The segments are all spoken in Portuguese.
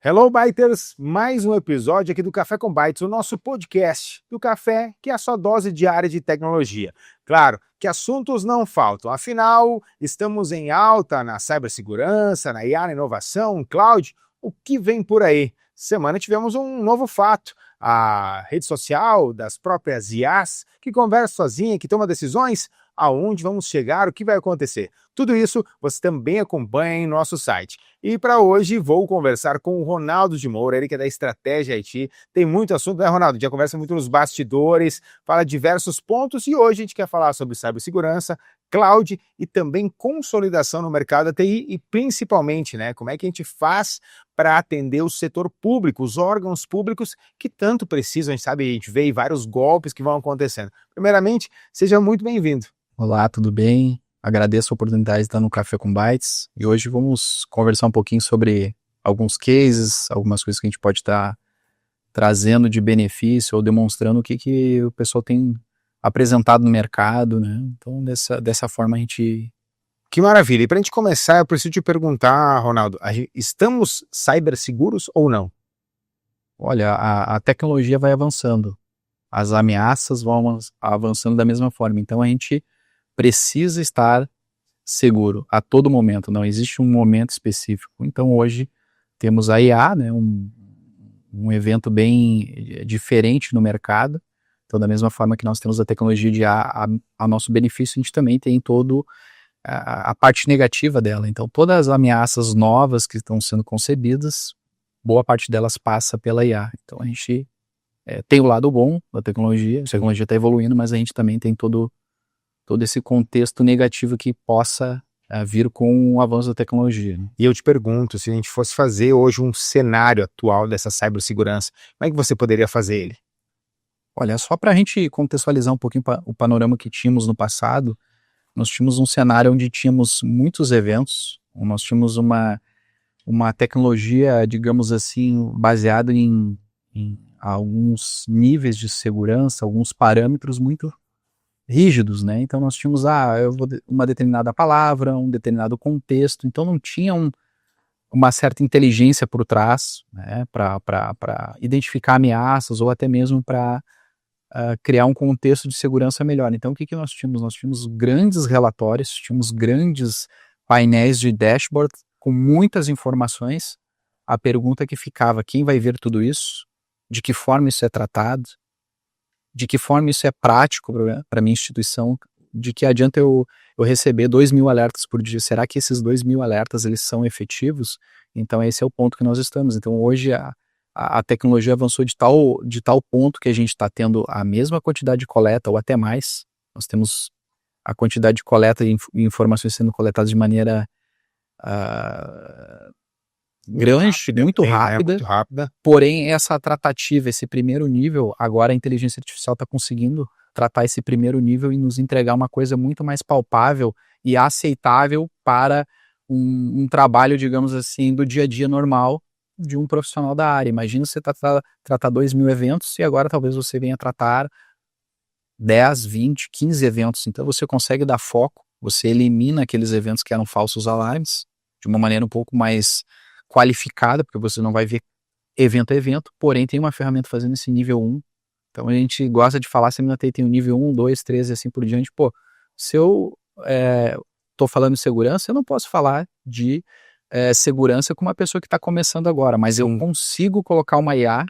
Hello, Byters! Mais um episódio aqui do Café com Bytes, o nosso podcast do café, que é a sua dose diária de tecnologia. Claro que assuntos não faltam, afinal, estamos em alta na cibersegurança, na IA, na inovação, cloud, o que vem por aí? Semana tivemos um novo fato, a rede social das próprias IAs, que conversa sozinha, que toma decisões, aonde vamos chegar, o que vai acontecer. Tudo isso você também acompanha em nosso site. E para hoje vou conversar com o Ronaldo de Moura, ele que é da Estratégia IT. Tem muito assunto, né, Ronaldo? Já conversa muito nos bastidores, fala diversos pontos e hoje a gente quer falar sobre cibersegurança, cloud e também consolidação no mercado da TI e principalmente, né, como é que a gente faz para atender o setor público, os órgãos públicos que tanto precisam, a gente sabe, a gente vê vários golpes que vão acontecendo. Primeiramente, seja muito bem-vindo. Olá, tudo bem? Agradeço a oportunidade de estar no Café com Bytes e hoje vamos conversar um pouquinho sobre alguns cases, algumas coisas que a gente pode estar trazendo de benefício ou demonstrando o que o pessoal tem apresentado no mercado, né? Então, dessa forma a gente... Que maravilha! E para a gente começar, eu preciso te perguntar, Ronaldo, estamos ciberseguros ou não? Olha, a tecnologia vai avançando, as ameaças vão avançando da mesma forma, então a gente precisa estar seguro a todo momento, não existe um momento específico. Então hoje temos a IA, né, um evento bem diferente no mercado. Então da mesma forma que nós temos a tecnologia de IA a nosso benefício, a gente também tem todo a parte negativa dela. Então todas as ameaças novas que estão sendo concebidas, boa parte delas passa pela IA. Então a gente tem o lado bom da tecnologia, a tecnologia está evoluindo, mas a gente também tem todo esse contexto negativo que possa vir com o avanço da tecnologia. Né? E eu te pergunto, se a gente fosse fazer hoje um cenário atual dessa cibersegurança, como é que você poderia fazer ele? Olha, só para a gente contextualizar um pouquinho o panorama que tínhamos no passado, nós tínhamos um cenário onde tínhamos muitos eventos, nós tínhamos uma tecnologia, digamos assim, baseada em alguns níveis de segurança, alguns parâmetros muito rígidos, né? Então nós tínhamos uma determinada palavra, um determinado contexto, então não tinha uma certa inteligência por trás, né? Para identificar ameaças ou até mesmo para criar um contexto de segurança melhor. Então o que nós tínhamos? Nós tínhamos grandes relatórios, tínhamos grandes painéis de dashboard com muitas informações. A pergunta que ficava: quem vai ver tudo isso? De que forma isso é tratado? De que forma isso é prático para a minha instituição? De que adianta eu receber 2.000 alertas por dia? Será que esses 2.000 alertas eles são efetivos? Então esse é o ponto que nós estamos. Então hoje a tecnologia avançou de tal ponto que a gente está tendo a mesma quantidade de coleta ou até mais. Nós temos a quantidade de coleta e informações sendo coletadas de maneira grande, muito rápida, porém essa tratativa, esse primeiro nível, agora a inteligência artificial está conseguindo tratar esse primeiro nível e nos entregar uma coisa muito mais palpável e aceitável para um trabalho, digamos assim, do dia a dia normal de um profissional da área. Imagina você tratar 2.000 eventos e agora talvez você venha tratar 10, 20, 15 eventos, então você consegue dar foco, você elimina aqueles eventos que eram falsos alarmes de uma maneira um pouco mais qualificada, porque você não vai ver evento a evento, porém tem uma ferramenta fazendo esse nível 1, então a gente gosta de falar, se a tem o nível 1, 2, 3 e assim por diante. Pô, se eu tô falando de segurança, eu não posso falar de segurança com uma pessoa que está começando agora, mas eu consigo colocar uma IA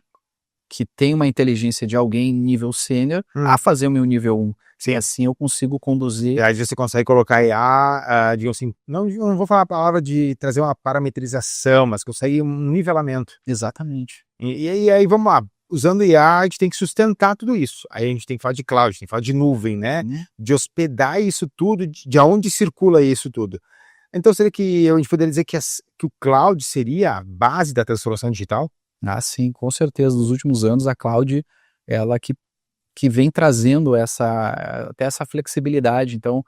que tem uma inteligência de alguém nível sênior a fazer o meu nível 1. Sim, assim eu consigo conduzir. E aí você consegue colocar IA, digamos assim, eu não vou falar a palavra de trazer uma parametrização, mas consegue um nivelamento. Exatamente. E aí vamos lá, usando IA a gente tem que sustentar tudo isso. Aí a gente tem que falar de cloud, a gente tem que falar de nuvem, né? De hospedar isso tudo, de onde circula isso tudo. Então seria que a gente poderia dizer que o cloud seria a base da transformação digital? Ah, sim, com certeza. Nos últimos anos, a cloud, ela que vem trazendo até essa flexibilidade. Então,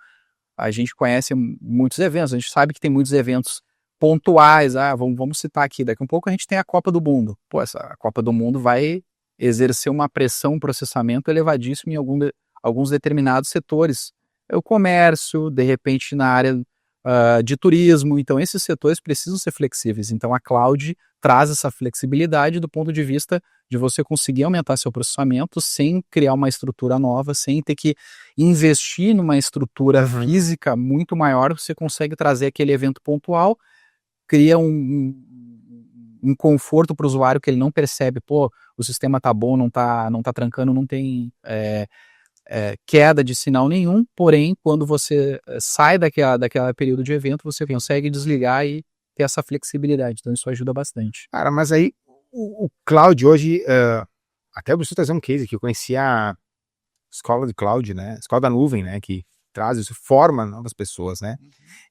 a gente conhece muitos eventos, a gente sabe que tem muitos eventos pontuais. Vamos citar aqui, daqui a um pouco a gente tem a Copa do Mundo. Pô, a Copa do Mundo vai exercer uma pressão, um processamento elevadíssimo em alguns determinados setores. É o comércio, de repente na área de turismo. Então, esses setores precisam ser flexíveis. Então, a cloud traz essa flexibilidade do ponto de vista de você conseguir aumentar seu processamento sem criar uma estrutura nova, sem ter que investir numa estrutura física muito maior. Você consegue trazer aquele evento pontual, cria um conforto para o usuário que ele não percebe, pô, o sistema tá bom, não tá trancando, não tem queda de sinal nenhum, porém, quando você sai daquela período de evento, você consegue desligar e ter essa flexibilidade, então isso ajuda bastante. Cara, mas aí o cloud hoje, até eu preciso trazer um case aqui, eu conheci a escola de cloud, né, escola da nuvem, né, que traz isso, forma novas pessoas, né,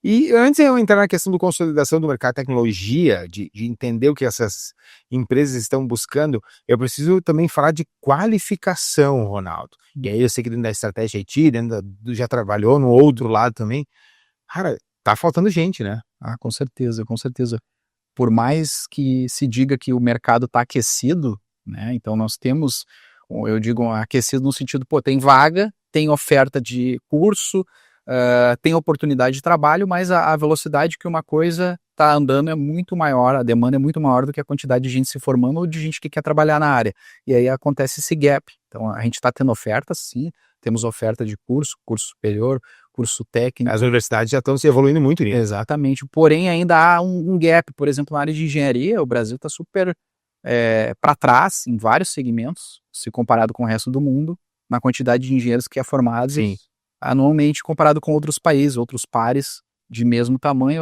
e antes de eu entrar na questão da consolidação do mercado de tecnologia, de entender o que essas empresas estão buscando, eu preciso também falar de qualificação, Ronaldo, e aí eu sei que dentro da estratégia IT, já trabalhou no outro lado também, cara, tá faltando gente, né? Ah, com certeza, com certeza. Por mais que se diga que o mercado está aquecido, né? Então nós temos, eu digo aquecido no sentido, pô, tem vaga, tem oferta de curso, tem oportunidade de trabalho, mas a velocidade que uma coisa está andando é muito maior, a demanda é muito maior do que a quantidade de gente se formando ou de gente que quer trabalhar na área. E aí acontece esse gap. Então a gente está tendo oferta, sim, temos oferta de curso superior, curso técnico. As universidades já estão se evoluindo muito nisso. Exatamente, porém ainda há um gap, por exemplo, na área de engenharia, o Brasil está super para trás em vários segmentos, se comparado com o resto do mundo, na quantidade de engenheiros que é formado, sim, anualmente comparado com outros países, outros pares de mesmo tamanho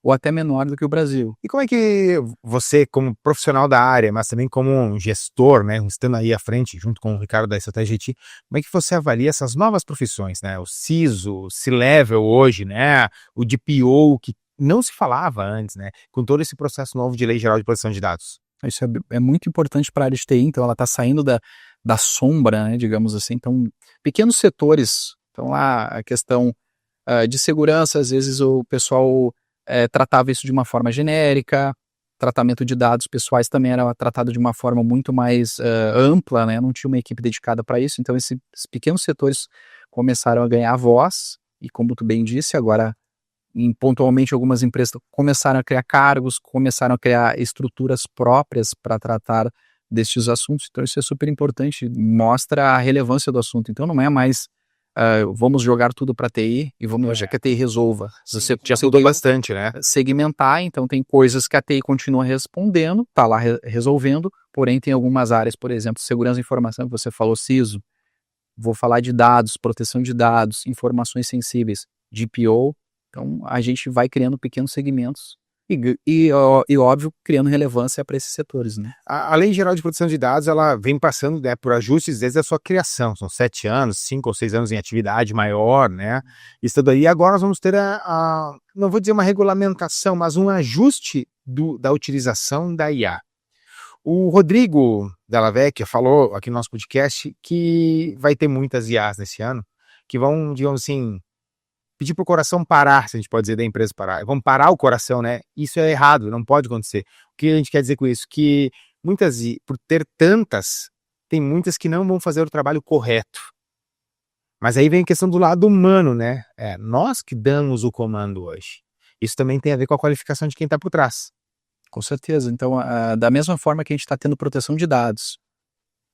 ou até menor do que o Brasil. E como é que você, como profissional da área, mas também como um gestor, né, estando aí à frente, junto com o Ricardo da Estratégia IT, como é que você avalia essas novas profissões, né, o CISO, o C-Level hoje, né, o DPO, que não se falava antes, né, com todo esse processo novo de Lei Geral de Proteção de Dados? Isso é muito importante para a área de TI, então ela está saindo da sombra, né, digamos assim, então pequenos setores, então lá a questão de segurança, às vezes o pessoal tratava isso de uma forma genérica, tratamento de dados pessoais também era tratado de uma forma muito mais ampla, né? Não tinha uma equipe dedicada para isso, então esses pequenos setores começaram a ganhar voz, e como tu bem disse, agora pontualmente algumas empresas começaram a criar cargos, começaram a criar estruturas próprias para tratar destes assuntos, então isso é super importante, mostra a relevância do assunto, então não é mais vamos jogar tudo para TI e vamos já que a TI resolva. Você já mudou bastante, né? Segmentar, então tem coisas que a TI continua respondendo, tá lá resolvendo, porém tem algumas áreas, por exemplo, segurança da informação, que você falou, CISO, vou falar de dados, proteção de dados, informações sensíveis, DPO, então a gente vai criando pequenos segmentos e óbvio, criando relevância para esses setores, né? A Lei Geral de Proteção de Dados, ela vem passando, né, por ajustes desde a sua criação, são 7 anos, 5 ou 6 anos em atividade maior, né, estando aí, agora nós vamos ter não vou dizer uma regulamentação, mas um ajuste da utilização da IA. O Rodrigo Della Vecchia falou aqui no nosso podcast que vai ter muitas IAs nesse ano, que vão, digamos assim, pedir para o coração parar, se a gente pode dizer, da empresa parar. Vamos parar o coração, né? Isso é errado, não pode acontecer. O que a gente quer dizer com isso? Que muitas, por ter tantas, tem muitas que não vão fazer o trabalho correto. Mas aí vem a questão do lado humano, né? É nós que damos o comando hoje. Isso também tem a ver com a qualificação de quem está por trás. Com certeza. Então, da mesma forma que a gente está tendo proteção de dados,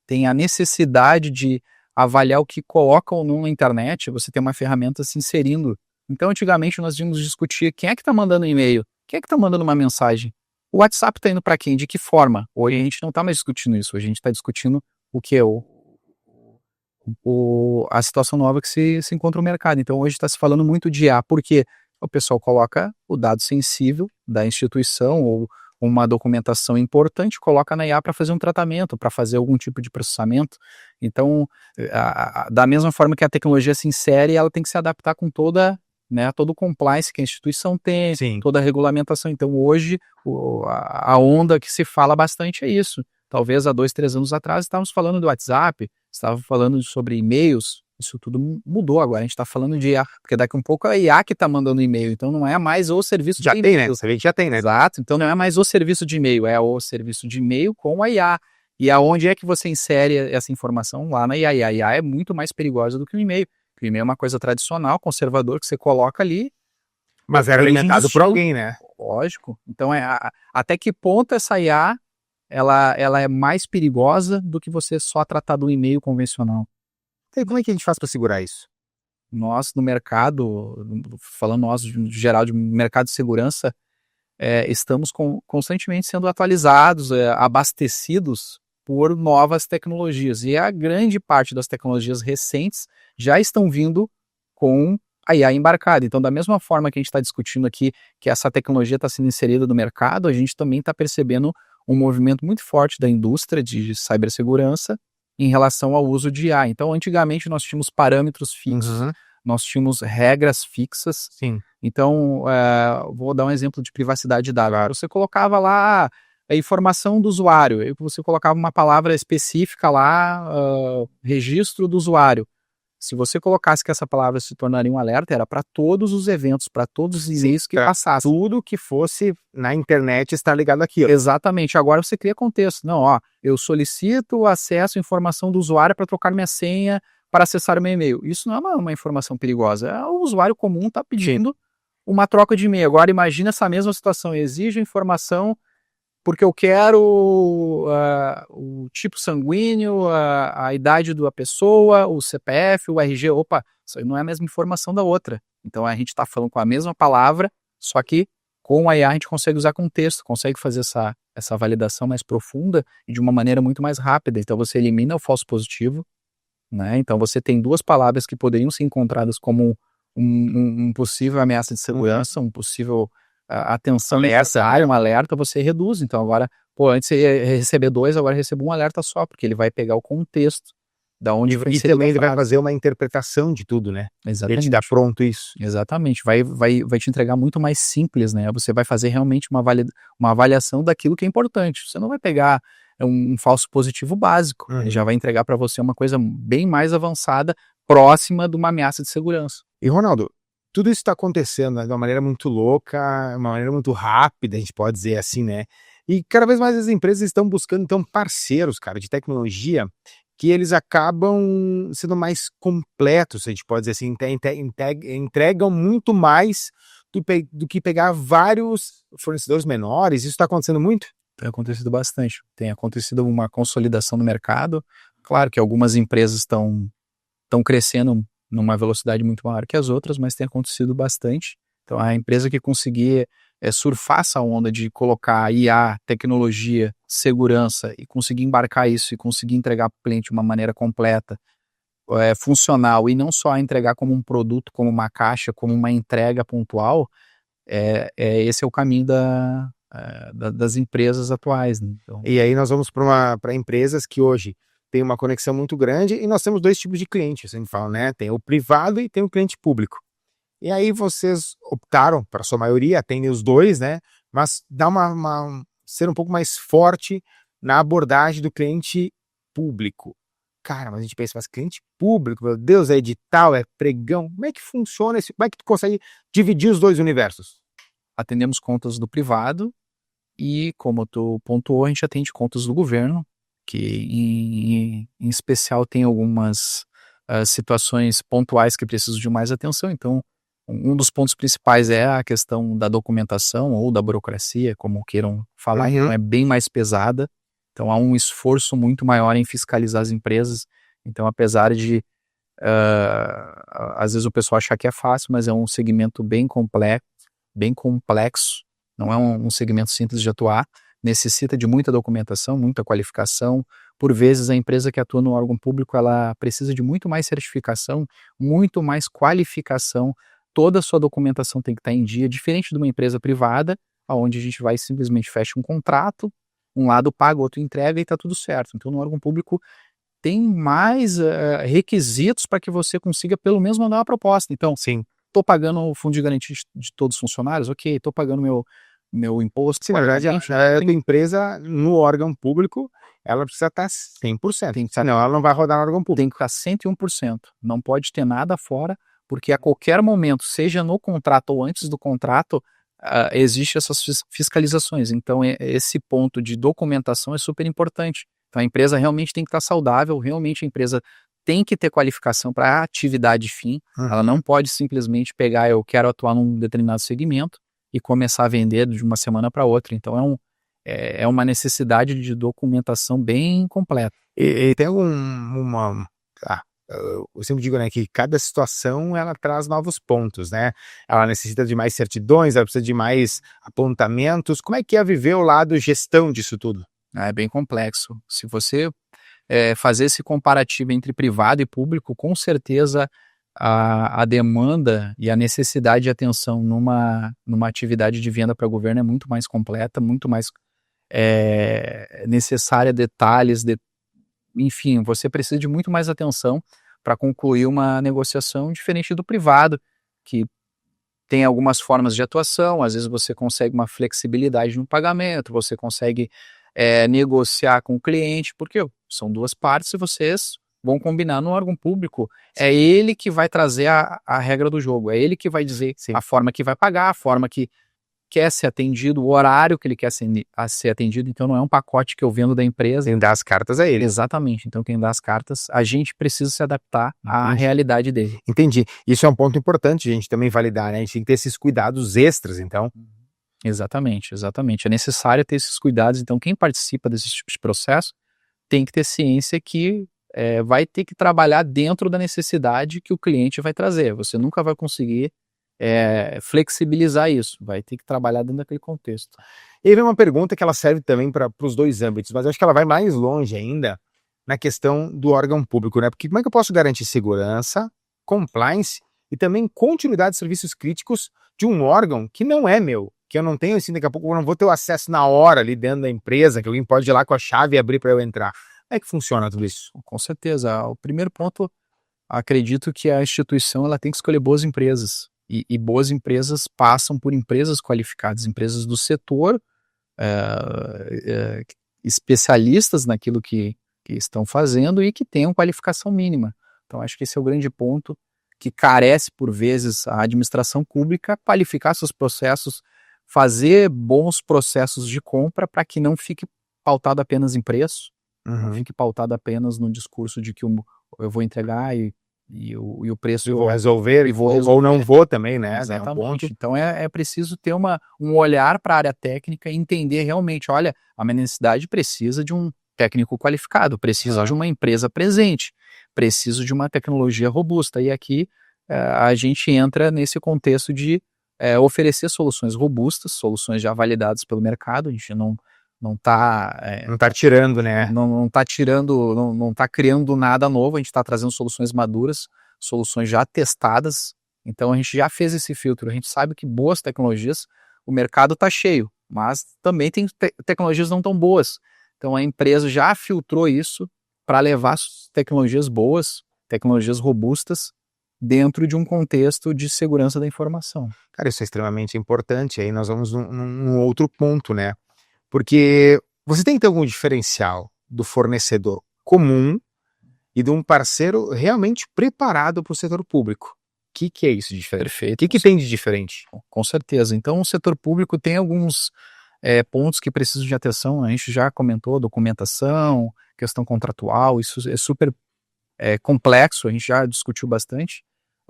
tem a necessidade de avaliar o que coloca ou não na internet, você tem uma ferramenta se inserindo. Então, antigamente, nós íamos discutir quem é que está mandando e-mail, quem é que está mandando uma mensagem. O WhatsApp está indo para quem? De que forma? Hoje a gente não está mais discutindo isso, hoje a gente está discutindo o que é a situação nova que se encontra no mercado. Então, hoje está se falando muito de IA, porque o pessoal coloca o dado sensível da instituição ou uma documentação importante, coloca na IA para fazer um tratamento, para fazer algum tipo de processamento. Então, da mesma forma que a tecnologia se insere, ela tem que se adaptar com todo o compliance que a instituição tem, Sim. Toda a regulamentação. Então, hoje, a onda que se fala bastante é isso. Talvez há 2, 3 anos atrás estávamos falando do WhatsApp, estávamos falando sobre e-mails, isso tudo mudou agora, a gente está falando de IA, porque daqui a um pouco é a IA que está mandando e-mail, então não é mais o serviço já de tem, e-mail. Né? Já tem, né? Exato, então não é mais o serviço de e-mail, é o serviço de e-mail com a IA. E aonde é que você insere essa informação? Lá na IA. E a IA é muito mais perigosa do que o e-mail. O e-mail é uma coisa tradicional, conservador, que você coloca ali. Mas era alimentado por alguém, né? Lógico. Então, até que ponto essa IA ela é mais perigosa do que você só tratar do e-mail convencional? E como é que a gente faz para segurar isso? Nós, no mercado, falando nós, de geral, de mercado de segurança, estamos constantemente sendo atualizados, abastecidos por novas tecnologias. E a grande parte das tecnologias recentes já estão vindo com a IA embarcada. Então, da mesma forma que a gente está discutindo aqui que essa tecnologia está sendo inserida no mercado, a gente também está percebendo um movimento muito forte da indústria de cibersegurança em relação ao uso de IA. Então, antigamente nós tínhamos parâmetros fixos, nós tínhamos regras fixas. Sim. Então, vou dar um exemplo de privacidade de dados. Você colocava lá a informação do usuário, você colocava uma palavra específica lá, registro do usuário. Se você colocasse que essa palavra se tornaria um alerta, era para todos os eventos, para todos os e-mails que passassem. Tudo que fosse na internet está ligado àquilo. Exatamente. Agora você cria contexto. Não, eu solicito acesso à informação do usuário para trocar minha senha para acessar o meu e-mail. Isso não é uma informação perigosa. O usuário comum está pedindo uma troca de e-mail. Agora imagina essa mesma situação. Exige informação porque eu quero o tipo sanguíneo, a idade da pessoa, o CPF, o RG. Opa, isso aí não é a mesma informação da outra. Então a gente está falando com a mesma palavra, só que com a IA a gente consegue usar contexto, consegue fazer essa validação mais profunda e de uma maneira muito mais rápida. Então você elimina o falso positivo, né? Então você tem duas palavras que poderiam ser encontradas como um possível ameaça de segurança, um possível atenção necessária, um alerta, você reduz. Então agora, antes você ia receber 2, agora recebe um alerta só, porque ele vai pegar o contexto da onde vai ser. E também ele vai fazer uma interpretação de tudo, né? Exatamente. Ele te dá pronto isso. Exatamente. Vai te entregar muito mais simples, né? Você vai fazer realmente uma avaliação daquilo que é importante. Você não vai pegar um falso positivo básico. Ele já vai entregar para você uma coisa bem mais avançada, próxima de uma ameaça de segurança. E Ronaldo, tudo isso está acontecendo, né, de uma maneira muito louca, uma maneira muito rápida, a gente pode dizer assim, né? E cada vez mais as empresas estão buscando, então, parceiros, cara, de tecnologia, que eles acabam sendo mais completos, a gente pode dizer assim, entregam muito mais do que pegar vários fornecedores menores. Isso está acontecendo muito? Tem acontecido bastante. Tem acontecido uma consolidação no mercado. Claro que algumas empresas estão crescendo numa velocidade muito maior que as outras, mas tem acontecido bastante. Então, a empresa que conseguir surfar essa onda de colocar IA, tecnologia, segurança e conseguir embarcar isso e conseguir entregar para o cliente de uma maneira completa, funcional, e não só entregar como um produto, como uma caixa, como uma entrega pontual, esse é o caminho das empresas atuais, né? Então, e aí nós vamos para empresas que hoje tem uma conexão muito grande, e nós temos dois tipos de clientes, a gente fala, né? Tem o privado e tem o cliente público. E aí vocês optaram, para a sua maioria, atendem os dois, né? Mas dá ser um pouco mais forte na abordagem do cliente público. Cara, mas a gente pensa, mas cliente público, meu Deus, é edital, é pregão. Como é que funciona isso? Como é que tu consegue dividir os dois universos? Atendemos contas do privado e, como tu pontuou, a gente atende contas do governo, que em especial tem algumas situações pontuais que precisam de mais atenção. Então, um dos pontos principais é a questão da documentação ou da burocracia, como queiram falar, então é bem mais pesada. Então há um esforço muito maior em fiscalizar as empresas. Então, apesar de às vezes o pessoal achar que é fácil, mas é um segmento bem complexo, não é um segmento simples de atuar. Necessita de muita documentação, muita qualificação. Por vezes a empresa que atua no órgão público, ela precisa de muito mais certificação, muito mais qualificação. Toda a sua documentação tem que estar em dia, diferente de uma empresa privada, onde a gente vai simplesmente fecha um contrato, um lado paga, o outro entrega e está tudo certo. Então no órgão público tem mais requisitos para que você consiga pelo menos mandar uma proposta. Então, sim, estou pagando o fundo de garantia de todos os funcionários, ok, estou pagando meu imposto. Sim, na verdade, a tua empresa no órgão público, ela precisa estar 100%. Senão ela não vai rodar no órgão público. Tem que estar 101%. Não pode ter nada fora, porque a qualquer momento, seja no contrato ou antes do contrato, existe essas fiscalizações. Então, esse ponto de documentação é super importante. Então, a empresa realmente tem que estar saudável, realmente a empresa tem que ter qualificação para a atividade fim, ela não pode simplesmente pegar, eu quero atuar num determinado segmento e começar a vender de uma semana para outra. Então é uma necessidade de documentação bem completa. E tem eu sempre digo, né, que cada situação ela traz novos pontos, né? Ela necessita de mais certidões, ela precisa de mais apontamentos. Como é que é viver o lado gestão disso tudo? É bem complexo. Se você fazer esse comparativo entre privado e público, com certeza a demanda e a necessidade de atenção numa atividade de venda para governo é muito mais completa, muito mais necessária, detalhes, enfim, você precisa de muito mais atenção para concluir uma negociação diferente do privado, que tem algumas formas de atuação, às vezes você consegue uma flexibilidade no pagamento, você consegue negociar com o cliente, porque são duas partes e vocês vão combinar no órgão público. É ele que vai trazer a regra do jogo, é ele que vai dizer a forma que vai pagar, a forma que quer ser atendido, o horário que ele quer ser atendido, então não é um pacote que eu vendo da empresa. Quem dá as cartas é ele. Exatamente, então quem dá as cartas, a gente precisa se adaptar à realidade dele. Entendi. Isso é um ponto importante a gente também validar, né? A gente tem que ter esses cuidados extras, então. Exatamente. É necessário ter esses cuidados, então quem participa desse tipo de processo tem que ter ciência que vai ter que trabalhar dentro da necessidade que o cliente vai trazer. Você nunca vai conseguir flexibilizar isso, vai ter que trabalhar dentro daquele contexto. E aí vem uma pergunta que ela serve também para os dois âmbitos, mas eu acho que ela vai mais longe ainda na questão do órgão público, né? Porque como é que eu posso garantir segurança, compliance e também continuidade de serviços críticos de um órgão que não é meu, que eu não tenho assim, daqui a pouco eu não vou ter o acesso na hora ali dentro da empresa, que alguém pode ir lá com a chave e abrir para eu entrar. Como é que funciona tudo isso? Com certeza. O primeiro ponto, acredito que a instituição ela tem que escolher boas empresas. E boas empresas passam por empresas qualificadas, empresas do setor, especialistas naquilo que estão fazendo e que tenham qualificação mínima. Então, acho que esse é o grande ponto que carece, por vezes, a administração pública qualificar seus processos, fazer bons processos de compra para que não fique pautado apenas em preço, não fique pautado apenas no discurso de que eu vou entregar e o preço eu vou resolver, ou não vou também, né? Exatamente. Então é preciso ter um olhar para a área técnica e entender realmente, olha, a minha necessidade precisa de um técnico qualificado, precisa de uma empresa presente, preciso de uma tecnologia robusta. E aqui a gente entra nesse contexto de oferecer soluções robustas, soluções já validadas pelo mercado. A gente não está tirando, né? Não está tirando, não está criando nada novo, a gente está trazendo soluções maduras, soluções já testadas. Então a gente já fez esse filtro, a gente sabe que boas tecnologias, o mercado está cheio, mas também tem tecnologias não tão boas. Então a empresa já filtrou isso para levar tecnologias boas, tecnologias robustas, dentro de um contexto de segurança da informação. Cara, isso é extremamente importante. Aí nós vamos num outro ponto, né? Porque você tem que ter algum diferencial do fornecedor comum e de um parceiro realmente preparado para o setor público. O que é isso de diferente? Perfeito. O que tem de diferente? Com certeza. Então, o setor público tem alguns pontos que precisam de atenção. A gente já comentou, documentação, questão contratual, isso é super complexo, a gente já discutiu bastante.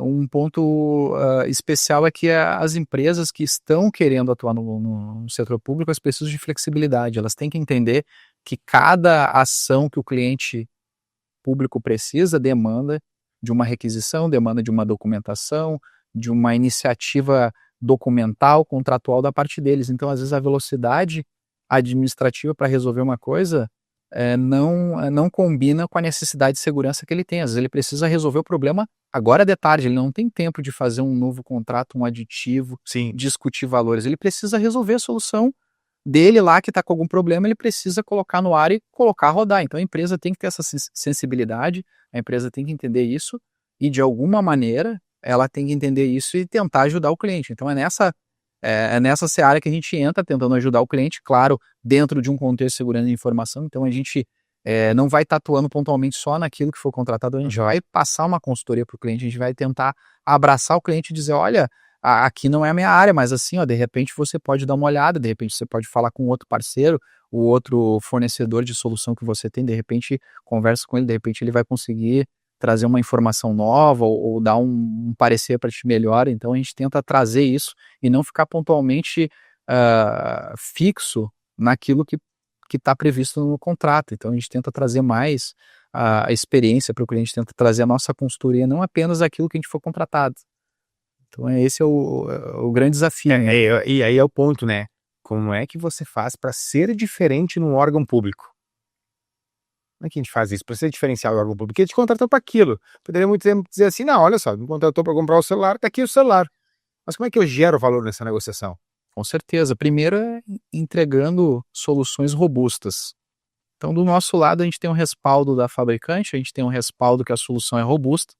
Um ponto especial é que as empresas que estão querendo atuar no setor público, elas precisam de flexibilidade, elas têm que entender que cada ação que o cliente público precisa demanda de uma requisição, demanda de uma documentação, de uma iniciativa documental, contratual da parte deles. Então, às vezes, a velocidade administrativa para resolver uma coisa não combina com a necessidade de segurança que ele tem. Às vezes ele precisa resolver o problema agora de tarde, ele não tem tempo de fazer um novo contrato, um aditivo, discutir valores, ele precisa resolver a solução dele lá que está com algum problema, ele precisa colocar no ar e colocar a rodar. Então a empresa tem que ter essa sensibilidade, a empresa tem que entender isso e de alguma maneira ela tem que entender isso e tentar ajudar o cliente. Então é nessa seara que a gente entra tentando ajudar o cliente, claro, dentro de um contexto de segurança de informação. Então a gente não vai estar atuando pontualmente só naquilo que for contratado, a gente vai passar uma consultoria para o cliente, a gente vai tentar abraçar o cliente e dizer, olha, aqui não é a minha área, mas assim, ó, de repente você pode dar uma olhada, de repente você pode falar com outro parceiro, o outro fornecedor de solução que você tem, de repente conversa com ele, de repente ele vai conseguir trazer uma informação nova ou dar um parecer para ti melhor. Então a gente tenta trazer isso e não ficar pontualmente fixo naquilo que está previsto no contrato. Então a gente tenta trazer mais a experiência para o cliente, tenta trazer a nossa consultoria, não apenas aquilo que a gente for contratado. Então esse é o grande desafio. Né? E aí é o ponto, né? Como é que você faz para ser diferente num órgão público? Como é que a gente faz isso? Para ser diferencial do órgão público? Porque a gente contratou para aquilo. Poderia muito tempo dizer assim, não, olha só, me contratou para comprar o celular, tá aqui o celular. Mas como é que eu gero valor nessa negociação? Com certeza. Primeiro é entregando soluções robustas. Então, do nosso lado, a gente tem um respaldo da fabricante, a gente tem um respaldo que a solução é robusta,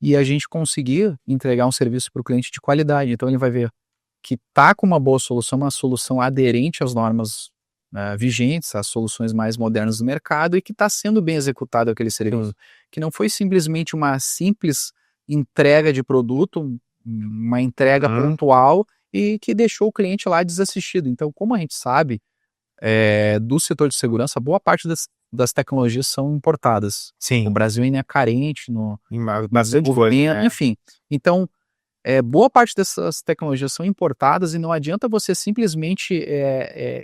e a gente conseguir entregar um serviço para o cliente de qualidade. Então, ele vai ver que está com uma boa solução, uma solução aderente às normas vigentes, às soluções mais modernas do mercado, e que está sendo bem executado aquele serviço. Que não foi simplesmente uma simples entrega de produto, uma entrega pontual, e que deixou o cliente lá desassistido. Então, como a gente sabe, do setor de segurança, boa parte das tecnologias são importadas. Sim. O Brasil ainda é carente bastante coisa. Enfim, então, boa parte dessas tecnologias são importadas e não adianta você simplesmente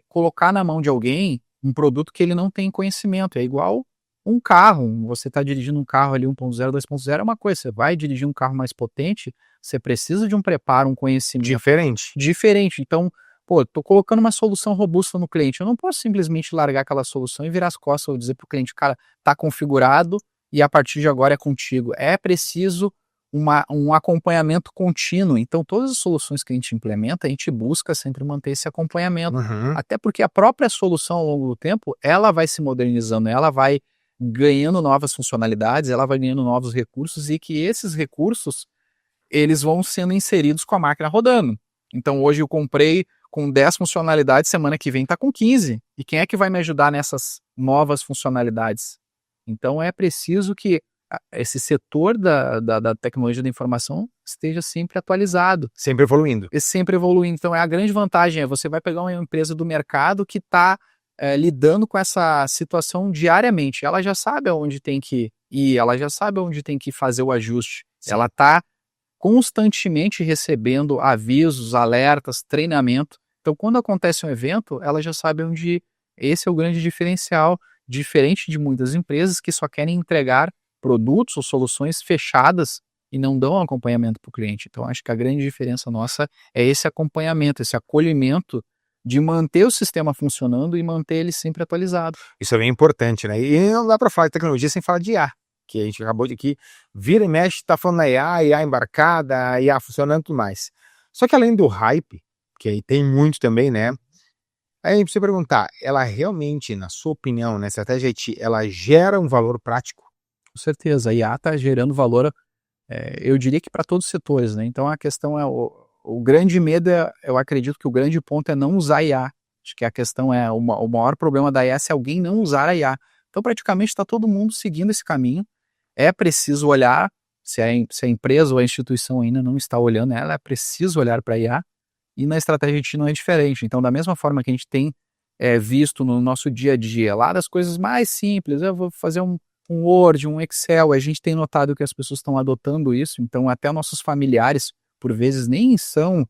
colocar na mão de alguém um produto que ele não tem conhecimento. É igual um carro. Você está dirigindo um carro ali 1.0, 2.0 é uma coisa. Você vai dirigir um carro mais potente, você precisa de um preparo, um conhecimento diferente. Então, tô colocando uma solução robusta no cliente. Eu não posso simplesmente largar aquela solução e virar as costas ou dizer para o cliente, cara, tá configurado e a partir de agora é contigo. É preciso um acompanhamento contínuo. Então, todas as soluções que a gente implementa, a gente busca sempre manter esse acompanhamento. Até porque a própria solução ao longo do tempo, ela vai se modernizando, ela vai ganhando novas funcionalidades, ela vai ganhando novos recursos e que esses recursos, eles vão sendo inseridos com a máquina rodando. Então, hoje eu comprei com 10 funcionalidades, semana que vem está com 15. E quem é que vai me ajudar nessas novas funcionalidades? Então, é preciso que esse setor da tecnologia da informação esteja sempre atualizado. Sempre evoluindo. Sempre evoluindo. Então, a grande vantagem você vai pegar uma empresa do mercado que está lidando com essa situação diariamente. Ela já sabe aonde tem que ir, ela já sabe onde tem que fazer o ajuste. Sim. Ela está constantemente recebendo avisos, alertas, treinamento. Então, quando acontece um evento, ela já sabe onde ir. Esse é o grande diferencial, diferente de muitas empresas que só querem entregar produtos ou soluções fechadas e não dão acompanhamento para o cliente. Então, acho que a grande diferença nossa é esse acompanhamento, esse acolhimento de manter o sistema funcionando e manter ele sempre atualizado. Isso é bem importante, né? E não dá para falar de tecnologia sem falar de IA, que a gente acabou de aqui, vira e mexe, tá falando da IA embarcada, IA funcionando e tudo mais. Só que além do hype, que aí tem muito também, né? Aí a gente precisa perguntar, ela realmente, na sua opinião, na estratégia IT, ela gera um valor prático? Com certeza, a IA está gerando valor, eu diria que para todos os setores, né? Então a questão é, o grande medo, eu acredito que o grande ponto é não usar a IA. Acho que a questão é, o maior problema da IA é se alguém não usar a IA. Então praticamente está todo mundo seguindo esse caminho. É preciso olhar, se a empresa ou a instituição ainda não está olhando ela, é preciso olhar para a IA. E na estratégia IT não é diferente. Então, da mesma forma que a gente tem visto no nosso dia a dia, lá das coisas mais simples, eu vou fazer um Word, um Excel, a gente tem notado que as pessoas estão adotando isso. Então, até nossos familiares, por vezes, nem são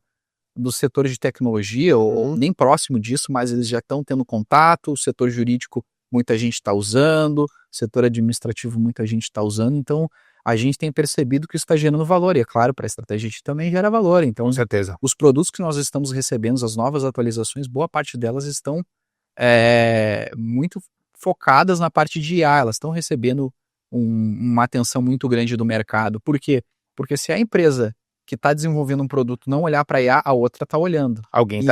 do setor de tecnologia ou nem próximo disso, mas eles já estão tendo contato. O setor jurídico, muita gente está usando. O setor administrativo, muita gente está usando. Então, a gente tem percebido que isso está gerando valor, e é claro, para a estratégia a gente também gera valor. Então, com certeza, os produtos que nós estamos recebendo, as novas atualizações, boa parte delas estão muito focadas na parte de IA, elas estão recebendo uma atenção muito grande do mercado. Por quê? Porque se a empresa que está desenvolvendo um produto não olhar para a IA, a outra está olhando.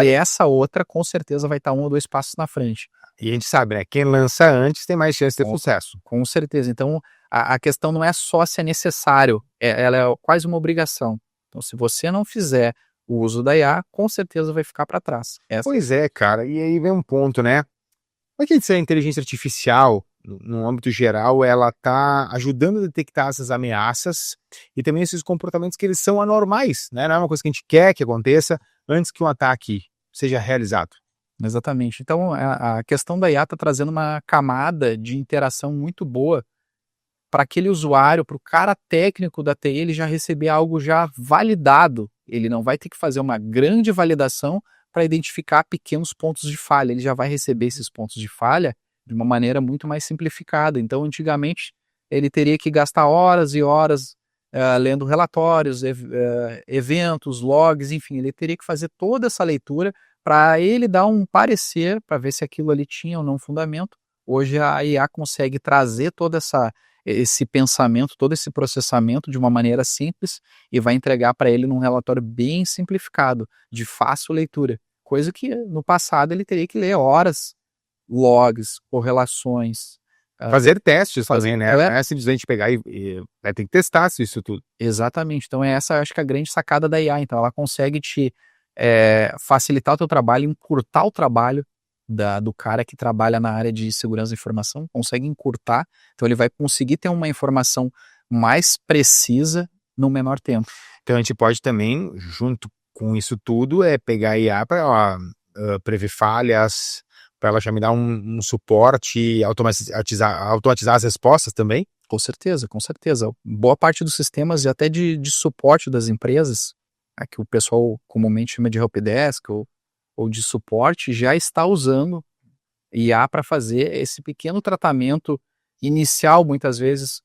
E essa outra, com certeza, vai estar 1 ou 2 passos na frente. E a gente sabe, né? Quem lança antes tem mais chance de ter sucesso. Com certeza. Então, a questão não é só se é necessário, ela é quase uma obrigação. Então, se você não fizer o uso da IA, com certeza vai ficar para trás. Pois é, cara. E aí vem um ponto, né? Como é que a inteligência artificial, no âmbito geral, ela está ajudando a detectar essas ameaças e também esses comportamentos que eles são anormais, né? Não é uma coisa que a gente quer que aconteça antes que um ataque seja realizado. Exatamente. Então, a questão da IA está trazendo uma camada de interação muito boa para aquele usuário, para o cara técnico da TI, ele já receber algo já validado. Ele não vai ter que fazer uma grande validação para identificar pequenos pontos de falha. Ele já vai receber esses pontos de falha de uma maneira muito mais simplificada. Então, antigamente, ele teria que gastar horas e horas lendo relatórios, eventos, logs, enfim, ele teria que fazer toda essa leitura para ele dar um parecer, para ver se aquilo ali tinha ou não fundamento. Hoje a IA consegue trazer todo esse pensamento, todo esse processamento de uma maneira simples e vai entregar para ele num relatório bem simplificado, de fácil leitura. Coisa que no passado ele teria que ler horas, logs, correlações. Fazer testes também, né? Não é simplesmente pegar e tem que testar isso tudo. Exatamente. Então essa, acho que é a grande sacada da IA. Então ela consegue te facilitar o teu trabalho, encurtar o trabalho do cara que trabalha na área de segurança da informação, consegue encurtar, então ele vai conseguir ter uma informação mais precisa no menor tempo. Então a gente pode também, junto com isso tudo, pegar a IA para prever falhas, para ela já me dar um suporte e automatizar as respostas também? Com certeza, com certeza. Boa parte dos sistemas e até de suporte das empresas, que o pessoal comumente chama de helpdesk ou de suporte, já está usando IA para fazer esse pequeno tratamento inicial, muitas vezes.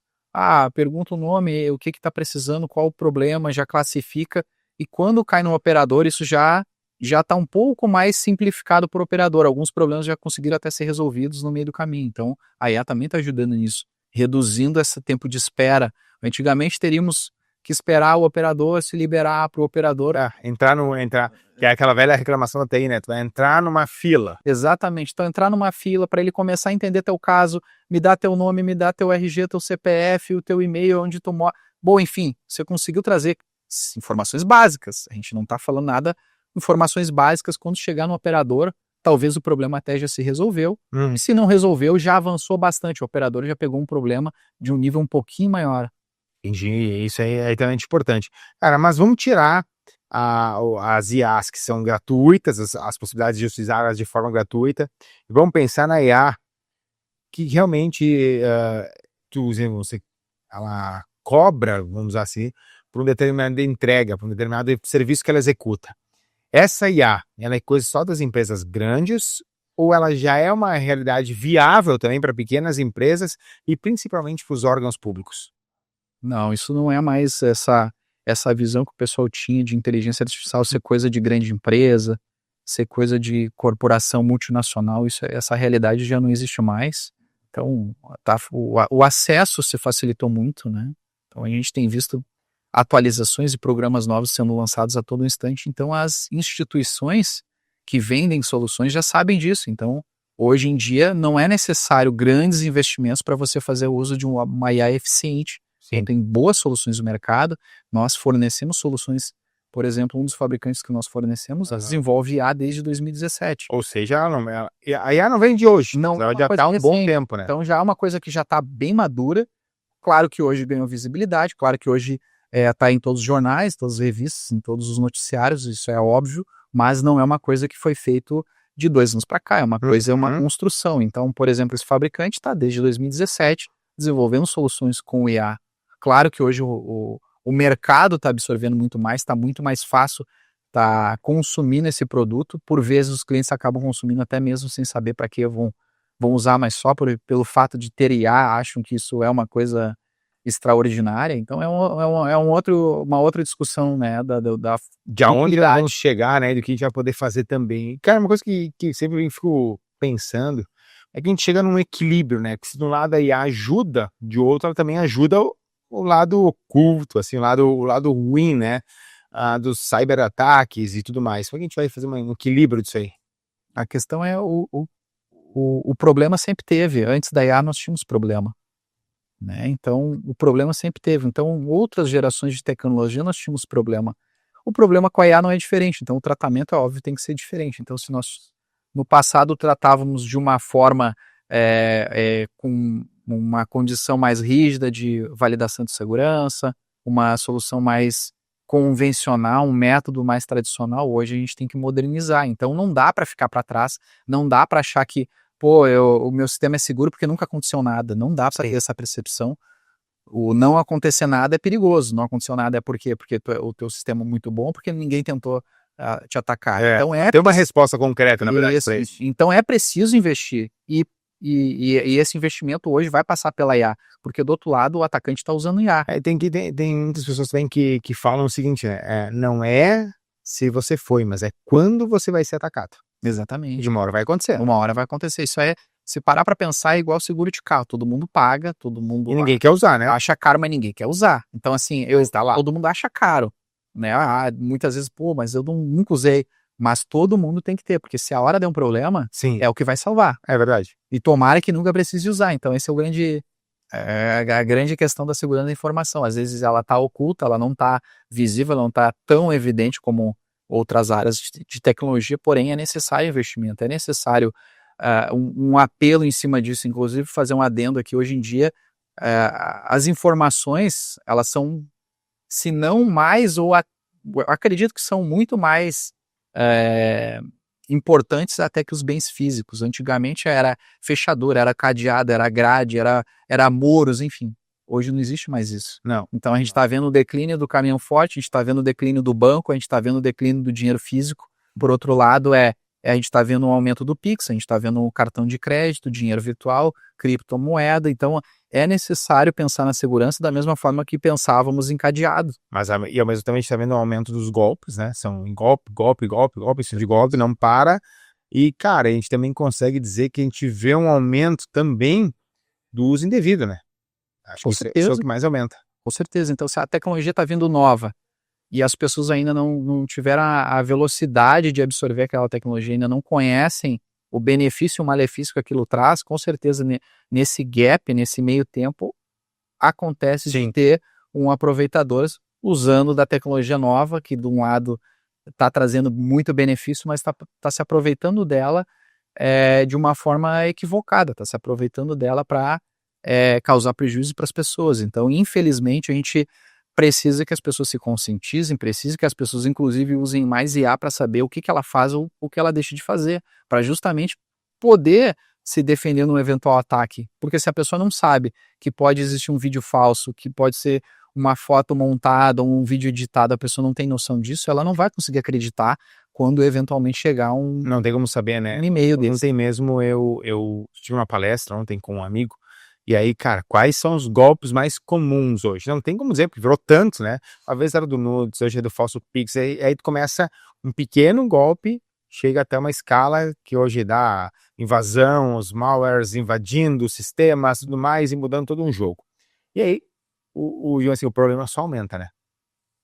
Pergunta o nome, o que está precisando, qual o problema, já classifica, e quando cai no operador, isso já está um pouco mais simplificado para o operador. Alguns problemas já conseguiram até ser resolvidos no meio do caminho. Então, a IA também está ajudando nisso, reduzindo esse tempo de espera. Antigamente teríamos que esperar o operador se liberar para o operador. Entrar, que é aquela velha reclamação da TI, né? Tu vai entrar numa fila. Exatamente. Então, entrar numa fila para ele começar a entender teu caso, me dá teu nome, me dá teu RG, teu CPF, o teu e-mail, onde tu mora. Bom, enfim, você conseguiu trazer informações básicas. A gente não está falando nada, informações básicas. Quando chegar no operador, talvez o problema até já se resolveu. E se não resolveu, já avançou bastante. O operador já pegou um problema de um nível um pouquinho maior. Entendi, isso aí é extremamente importante. Cara, mas vamos tirar as IAs que são gratuitas, as possibilidades de utilizá-las de forma gratuita, e vamos pensar na IA que realmente ela cobra, vamos usar assim, por uma determinada entrega, por um determinado serviço que ela executa. Essa IA, ela é coisa só das empresas grandes ou ela já é uma realidade viável também para pequenas empresas e principalmente para os órgãos públicos? Não, isso não é mais essa visão que o pessoal tinha de inteligência artificial ser coisa de grande empresa, ser coisa de corporação multinacional. Essa realidade já não existe mais. Então, o acesso se facilitou muito, né? Então, a gente tem visto atualizações e programas novos sendo lançados a todo instante. Então, as instituições que vendem soluções já sabem disso. Então, hoje em dia, não é necessário grandes investimentos para você fazer uso de uma IA eficiente. Então, tem boas soluções no mercado, nós fornecemos soluções, por exemplo, um dos fabricantes que nós fornecemos desenvolve IA desde 2017. Ou seja, a IA não vem de hoje, Ela já está há um bom tempo, né? Então já é uma coisa que já está bem madura, claro que hoje ganhou visibilidade, claro que hoje está em todos os jornais, todas as revistas, em todos os noticiários, isso é óbvio, mas não é uma coisa que foi feito de 2 anos para cá, é uma coisa, é uma construção. Então, por exemplo, esse fabricante está desde 2017 desenvolvendo soluções com IA. Claro que hoje o mercado está absorvendo muito mais, está muito mais fácil, está consumindo esse produto. Por vezes os clientes acabam consumindo até mesmo sem saber para que vão usar, mas só pelo fato de ter IA, acham que isso é uma coisa extraordinária. Então é uma outra discussão, né, de aonde nós vamos chegar, né, do que a gente vai poder fazer também. Cara, uma coisa que sempre eu fico pensando é que a gente chega num equilíbrio, né, que se de um lado a IA ajuda, de outro ela também ajuda o lado oculto, assim, o lado ruim, né, dos cyberataques e tudo mais. Como é que a gente vai fazer um equilíbrio disso aí? A questão é o problema sempre teve. Antes da IA nós tínhamos problema, né? Então o problema sempre teve. Então outras gerações de tecnologia nós tínhamos problema. O problema com a IA não é diferente. Então o tratamento é óbvio tem que ser diferente. Então se nós no passado tratávamos de uma forma com uma condição mais rígida de validação de segurança, uma solução mais convencional, um método mais tradicional, hoje a gente tem que modernizar. Então não dá para ficar para trás, não dá para achar que o meu sistema é seguro porque nunca aconteceu nada. Não dá para ter essa percepção, O não acontecer nada é perigoso. Não aconteceu nada é por quê? Porque o teu sistema é muito bom, porque ninguém tentou te atacar. Então tem uma resposta concreta, na verdade, isso, pra isso. Então é preciso investir. E esse investimento hoje vai passar pela IA, porque do outro lado o atacante está usando IA. Tem muitas pessoas também que falam o seguinte, né? Não é se você foi, mas é quando você vai ser atacado. Exatamente. De uma hora vai acontecer. Uma hora vai acontecer. Isso se parar para pensar, é igual seguro de carro. Todo mundo paga, todo mundo... E ninguém quer usar, né? Acha caro, mas ninguém quer usar. Então, assim, todo mundo acha caro, né? Muitas vezes, mas eu nunca usei. Mas todo mundo tem que ter, porque se a hora der um problema, Sim, é o que vai salvar. é verdade. E tomara que nunca precise usar. Então, esse é a grande questão da segurança da informação. Às vezes ela está oculta, ela não está visível, ela não está tão evidente como outras áreas de tecnologia, porém é necessário investimento, é necessário um apelo em cima disso. Inclusive, fazer um adendo aqui, hoje em dia, as informações, elas são, se não mais, eu acredito que são muito mais importantes até que os bens físicos. Antigamente era fechadura, era cadeado, era grade, era muros, enfim. Hoje não existe mais isso. Não. Então a gente está vendo o declínio do caminhão forte, a gente está vendo o declínio do banco, a gente está vendo o declínio do dinheiro físico. Por outro lado, a gente está vendo um aumento do Pix, a gente está vendo o cartão de crédito, dinheiro virtual, criptomoeda. Então é necessário pensar na segurança da mesma forma que pensávamos em cadeado. E ao mesmo tempo a gente está vendo o aumento dos golpes, né? São golpe, isso de golpe, não para. E, cara, a gente também consegue dizer que a gente vê um aumento também do uso indevido, né? Acho que isso é o que mais aumenta. Com certeza. Então, se a tecnologia está vindo nova e as pessoas ainda não tiveram a velocidade de absorver aquela tecnologia, ainda não conhecem o benefício e o malefício que aquilo traz, com certeza nesse gap, nesse meio tempo, acontece de ter um aproveitador usando da tecnologia nova, que de um lado está trazendo muito benefício, mas está se aproveitando dela de uma forma equivocada, está se aproveitando dela para causar prejuízo para as pessoas. Então, infelizmente, a gente precisa que as pessoas se conscientizem, precisa que as pessoas, inclusive, usem mais IA para saber o que ela faz ou o que ela deixa de fazer, para justamente poder se defender num eventual ataque. Porque se a pessoa não sabe que pode existir um vídeo falso, que pode ser uma foto montada, um vídeo editado, a pessoa não tem noção disso, ela não vai conseguir acreditar quando eventualmente chegar Não tem como saber, né? Um e-mail desse. Ontem mesmo eu tive uma palestra ontem com um amigo, e aí, cara, quais são os golpes mais comuns hoje? Não tem como dizer, porque virou tanto, né? Uma vez era do Nudes, hoje é do falso Pix, aí tu começa um pequeno golpe, chega até uma escala que hoje dá invasão, os malwares invadindo os sistemas, tudo mais, e mudando todo um jogo. E aí, assim, o problema só aumenta, né?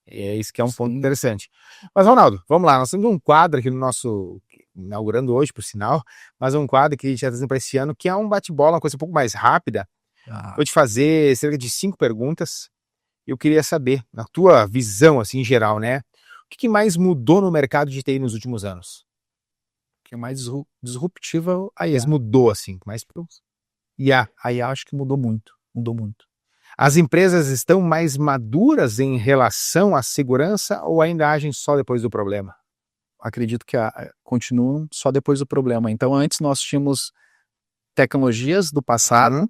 E é isso que é um ponto interessante. Mas, Ronaldo, vamos lá, nós temos um quadro aqui no nosso, inaugurando hoje, por sinal, mas um quadro que a gente já está trazendo para esse ano, que é um bate-bola, uma coisa um pouco mais rápida. Vou te fazer cerca de 5 perguntas. Eu queria saber, na tua visão, assim, em geral, né? O que mais mudou no mercado de TI nos últimos anos? O que é mais disruptivo a IA. Mas mudou, assim, mais... A IA acho que mudou muito. As empresas estão mais maduras em relação à segurança ou ainda agem só depois do problema? Acredito que continuam só depois do problema. Então, antes nós tínhamos tecnologias do passado,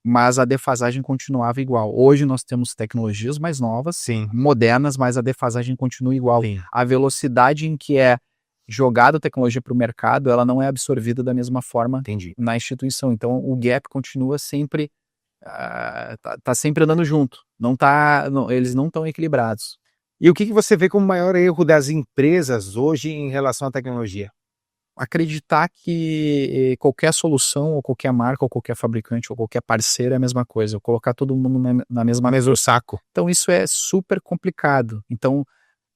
mas a defasagem continuava igual. Hoje nós temos tecnologias mais novas, modernas, mas a defasagem continua igual. Sim. A velocidade em que é jogada a tecnologia para o mercado, ela não é absorvida da mesma forma na instituição. Então, o gap continua sempre... tá sempre andando junto, eles não estão equilibrados. E o que você vê como o maior erro das empresas hoje em relação à tecnologia? Acreditar que qualquer solução, ou qualquer marca, ou qualquer fabricante, ou qualquer parceiro é a mesma coisa, colocar todo mundo na mesma mesmo saco. Então isso é super complicado. Então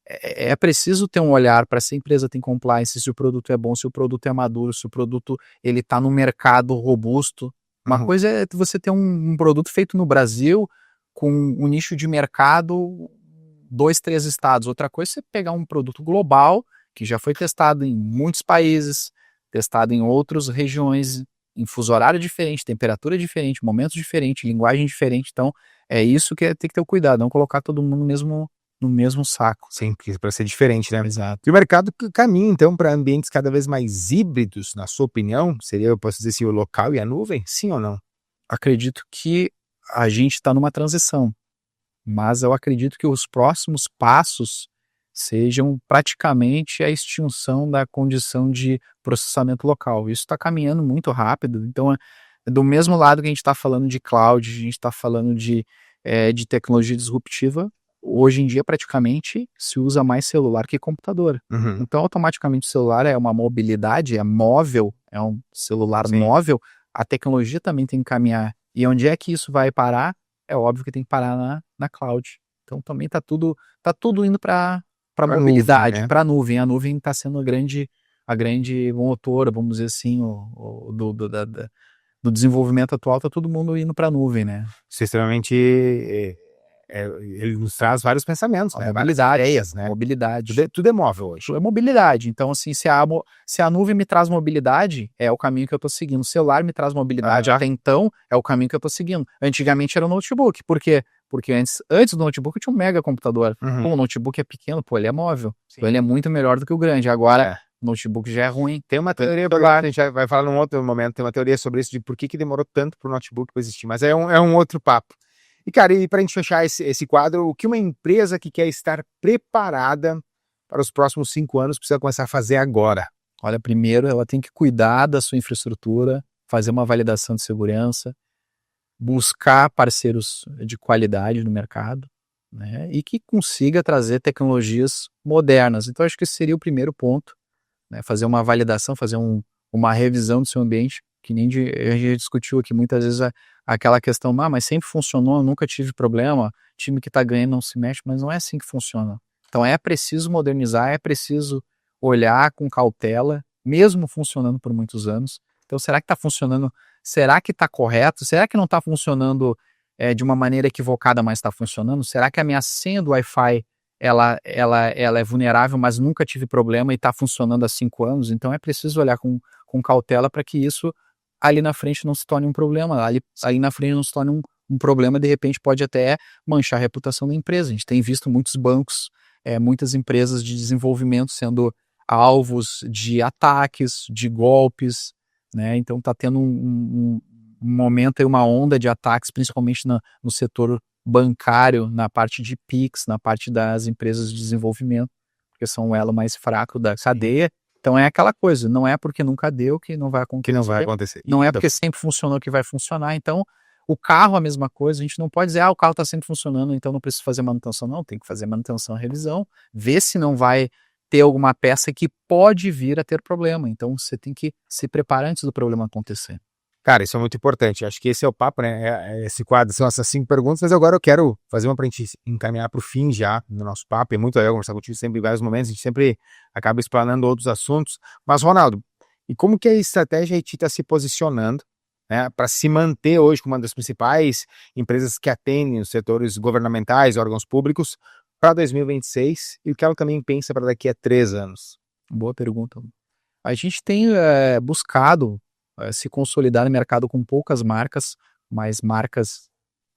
é preciso ter um olhar para se a empresa tem compliance, se o produto é bom, se o produto é maduro, se o produto ele está no mercado robusto. Uma coisa é você ter um produto feito no Brasil com um nicho de mercado 2, 3 estados. Outra coisa é você pegar um produto global que já foi testado em muitos países, testado em outras regiões, em fuso horário diferente, temperatura diferente, momentos diferentes, linguagem diferente. Então é isso que tem que ter o cuidado, não colocar todo mundo no mesmo saco. Sim, para ser diferente, né? Exato. E o mercado caminha, então, para ambientes cada vez mais híbridos, na sua opinião? Seria, eu posso dizer assim, o local e a nuvem? Sim ou não? Acredito que a gente está numa transição, mas eu acredito que os próximos passos sejam praticamente a extinção da condição de processamento local. Isso está caminhando muito rápido, então do mesmo lado que a gente está falando de cloud, a gente está falando de tecnologia disruptiva, hoje em dia praticamente se usa mais celular que computador. Uhum. Então automaticamente o celular é uma mobilidade, é móvel, é um celular Sim. móvel, a tecnologia também tem que caminhar. E onde é que isso vai parar? É óbvio que tem que parar na cloud. Então também tá tudo indo para mobilidade, nuvem, né? para a nuvem. A nuvem está sendo a grande motora, vamos dizer assim, do desenvolvimento atual, tá todo mundo indo para a nuvem, né? Isso é extremamente... ele nos traz vários pensamentos, né? Várias Mobilidade, ideias, né? mobilidade. Tudo é móvel hoje. É mobilidade. Então, assim, se a nuvem me traz mobilidade, é o caminho que eu estou seguindo. O celular me traz mobilidade, até então, é o caminho que eu estou seguindo. Antigamente era o notebook. Por quê? Porque antes do notebook eu tinha um mega computador. Uhum. Pô, o notebook é pequeno, pô, ele é móvel. Então ele é muito melhor do que o grande. Agora, o notebook já é ruim. Tem uma teoria, a gente vai falar num outro momento, tem uma teoria sobre isso, de por que demorou tanto para o notebook existir, mas é um outro papo. E, cara, e para a gente fechar esse quadro, o que uma empresa que quer estar preparada para os próximos 5 anos precisa começar a fazer agora? Olha, primeiro ela tem que cuidar da sua infraestrutura, fazer uma validação de segurança, buscar parceiros de qualidade no mercado, né, e que consiga trazer tecnologias modernas. Então, acho que esse seria o primeiro ponto, né, fazer uma validação, fazer uma revisão do seu ambiente, que nem a gente discutiu aqui muitas vezes aquela questão, mas sempre funcionou, nunca tive problema, time que está ganhando não se mexe, mas não é assim que funciona. Então é preciso modernizar, é preciso olhar com cautela, mesmo funcionando por muitos anos. Então será que está funcionando? Será que está correto? Será que não está funcionando de uma maneira equivocada, mas está funcionando? Será que a minha senha do Wi-Fi ela é vulnerável, mas nunca tive problema e está funcionando há 5 anos? Então é preciso olhar com cautela para que isso ali na frente não se torne um problema, ali na frente não se torne um problema, de repente pode até manchar a reputação da empresa. A gente tem visto muitos bancos, muitas empresas de desenvolvimento sendo alvos de ataques, de golpes, né? Então está tendo um momento aí, uma onda de ataques, principalmente no setor bancário, na parte de Pix, na parte das empresas de desenvolvimento, porque são o elo mais fraco da cadeia. Então é aquela coisa, não é porque nunca deu que não vai acontecer. Que não vai acontecer. Não é porque sempre funcionou que vai funcionar. Então, o carro a mesma coisa, a gente não pode dizer, o carro está sempre funcionando, então não preciso fazer manutenção. Não, tem que fazer manutenção, revisão, ver se não vai ter alguma peça que pode vir a ter problema. Então você tem que se preparar antes do problema acontecer. Cara, isso é muito importante. Acho que esse é o papo, né? Esse quadro são essas 5 perguntas, mas agora eu quero fazer uma para a gente encaminhar para o fim já no nosso papo. É muito legal conversar contigo sempre em vários momentos, a gente sempre acaba explanando outros assuntos. Mas, Ronaldo, e como que a estratégia Haiti está se posicionando, né, para se manter hoje como uma das principais empresas que atendem os setores governamentais, órgãos públicos, para 2026? E o que ela também pensa para daqui a 3 anos? Boa pergunta. A gente tem buscado se consolidar no mercado com poucas marcas, mas marcas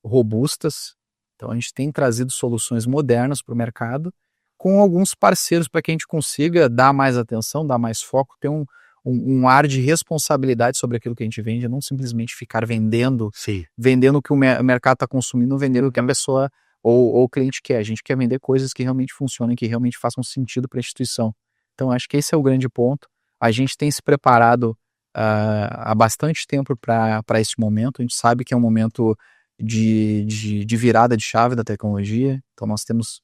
robustas. Então a gente tem trazido soluções modernas para o mercado, com alguns parceiros para que a gente consiga dar mais atenção, dar mais foco, ter um ar de responsabilidade sobre aquilo que a gente vende, não simplesmente ficar vendendo o que o mercado está consumindo, vendendo o que a pessoa ou o cliente quer. A gente quer vender coisas que realmente funcionem, que realmente façam sentido para a instituição. Então acho que esse é o grande ponto. A gente tem se preparado há bastante tempo para esse momento. A gente sabe que é um momento de virada de chave da tecnologia. Então nós temos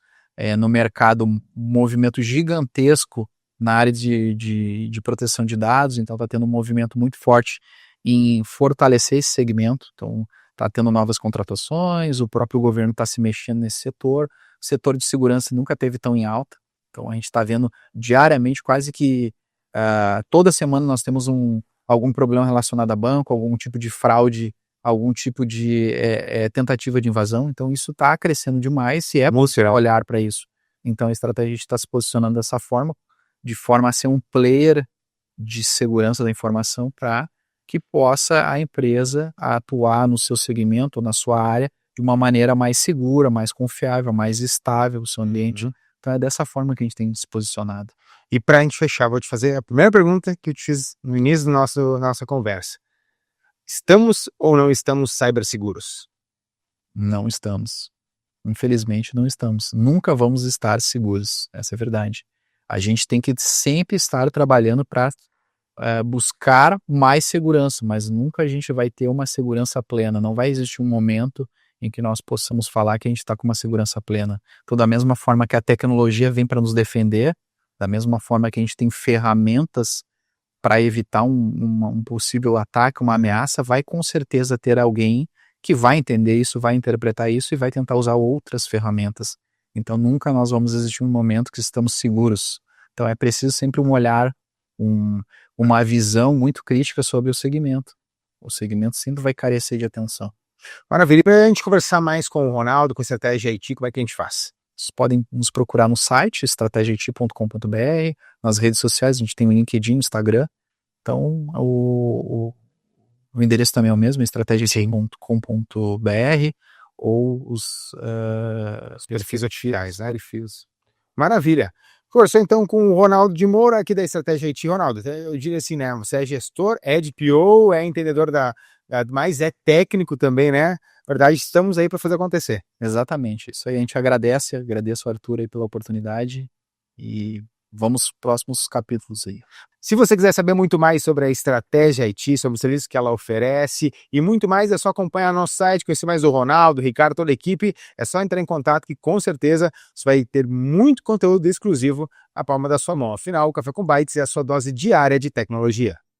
no mercado um movimento gigantesco na área de proteção de dados. Então está tendo um movimento muito forte em fortalecer esse segmento. Então está tendo novas contratações, o próprio governo está se mexendo nesse setor. O setor de segurança nunca teve tão em alta. Então a gente está vendo diariamente, quase que toda semana nós temos algum problema relacionado a banco, algum tipo de fraude, algum tipo de tentativa de invasão. Então isso está crescendo demais e é possível olhar para isso. Então a estratégia está se posicionando dessa forma, de forma a ser um player de segurança da informação para que possa a empresa atuar no seu segmento ou na sua área de uma maneira mais segura, mais confiável, mais estável o seu ambiente. Então é dessa forma que a gente tem se posicionado. E para a gente fechar, vou te fazer a primeira pergunta que eu te fiz no início da nossa conversa. Estamos ou não estamos ciberseguros? Não estamos. Infelizmente, não estamos. Nunca vamos estar seguros. Essa é a verdade. A gente tem que sempre estar trabalhando para buscar mais segurança, mas nunca a gente vai ter uma segurança plena. Não vai existir um momento em que nós possamos falar que a gente está com uma segurança plena. Então, da mesma forma que a tecnologia vem para nos defender, da mesma forma que a gente tem ferramentas para evitar um possível ataque, uma ameaça, vai com certeza ter alguém que vai entender isso, vai interpretar isso e vai tentar usar outras ferramentas. Então, nunca nós vamos existir um momento que estamos seguros. Então, é preciso sempre um olhar, uma visão muito crítica sobre o segmento. O segmento sempre vai carecer de atenção. Maravilha. E para a gente conversar mais com o Ronaldo, com Estratégia IT, como é que a gente faz? Vocês podem nos procurar no site, estrategiait.com.br, nas redes sociais, a gente tem o LinkedIn, o Instagram. Então, o endereço também é o mesmo, estrategiait.com.br, ou os perfis oficiais, né? Perfis. Maravilha. Conversou então com o Ronaldo de Moura, aqui da Estratégia IT. Ronaldo, eu diria assim, né? Você é gestor, é de PO, é entendedor mas é técnico também, né? Na verdade, estamos aí para fazer acontecer. Exatamente. Isso aí, a gente agradeço o Arthur aí pela oportunidade e vamos para os próximos capítulos aí. Se você quiser saber muito mais sobre a Estratégia IT, sobre os serviços que ela oferece e muito mais, é só acompanhar nosso site, conhecer mais o Ronaldo, o Ricardo, toda a equipe. É só entrar em contato que com certeza você vai ter muito conteúdo exclusivo à palma da sua mão. Afinal, o Café com Bytes é a sua dose diária de tecnologia.